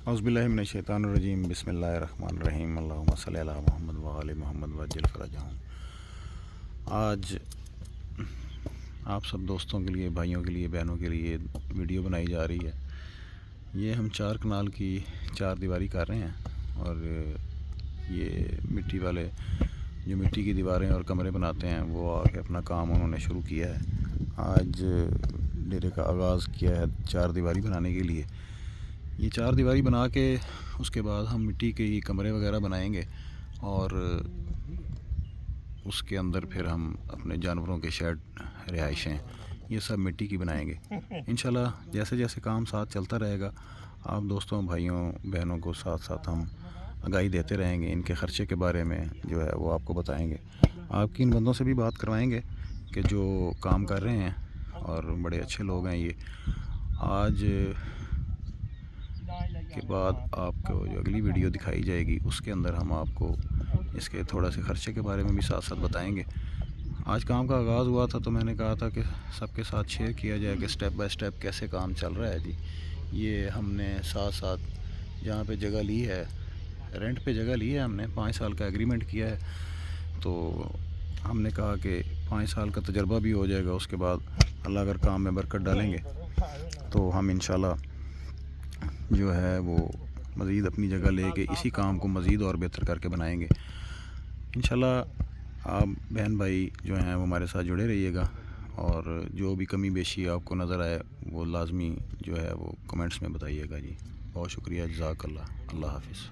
औज़ुबिल्लाहिमिनश्शैतानिर्रजीम बिस्मिल्लाहिर्रहमानिर्रहीम अल्लाहुम्मा सल्लि अला मुहम्मद व आले मुहम्मद वअज्जिल फ़रजहुम। आज आप सब दोस्तों के लिए, भाइयों के लिए, बहनों के लिए वीडियो बनाई जा रही है। ये हम 4 कनाल की 4 दीवारी कर रहे हैं और ये मिट्टी वाले जो मिट्टी की दीवारें और कमरे बनाते हैं वो आके अपना काम उन्होंने शुरू किया है। आज डेरे का आगाज़ किया है 4 दीवारी बनाने के लिए। ये 4 दीवारी बना के उसके बाद हम मिट्टी के ही कमरे वगैरह बनाएंगे और उसके अंदर फिर हम अपने जानवरों के शेड, रिहाइशें, ये सब मिट्टी की बनाएंगे इंशाल्लाह। जैसे जैसे काम साथ चलता रहेगा, आप दोस्तों, भाइयों, बहनों को साथ साथ हम आगाही देते रहेंगे। इनके ख़र्चे के बारे में जो है वो आपको बताएंगे। आपकी इन बंदों से भी बात करवाएंगे कि जो काम कर रहे हैं और बड़े अच्छे लोग हैं ये। आज के बाद आपको जो अगली वीडियो दिखाई जाएगी उसके अंदर हम आपको इसके थोड़ा से ख़र्चे के बारे में भी साथ साथ बताएंगे। आज काम का आगाज़ हुआ था तो मैंने कहा था कि सबके साथ शेयर किया जाए कि स्टेप बाय स्टेप कैसे काम चल रहा है जी। ये हमने साथ साथ जहाँ पे जगह ली है, रेंट पे जगह ली है, हमने 5 साल का एग्रीमेंट किया है। तो हमने कहा कि 5 साल का तजर्बा भी हो जाएगा, उसके बाद अल्लाह अगर काम में बरकत डालेंगे तो हम इंशाल्लाह जो है वो मज़ीद अपनी जगह लेके इसी काम को मज़ीद और बेहतर करके बनाएंगे इंशाल्लाह। आप बहन भाई जो हैं वो हमारे साथ जुड़े रहिएगा और जो भी कमी बेशी आपको नज़र आए वो लाजमी जो है वो कमेंट्स में बताइएगा जी। बहुत शुक्रिया, जज़ाकल्लाह। अल्लाह हाफ़िज़।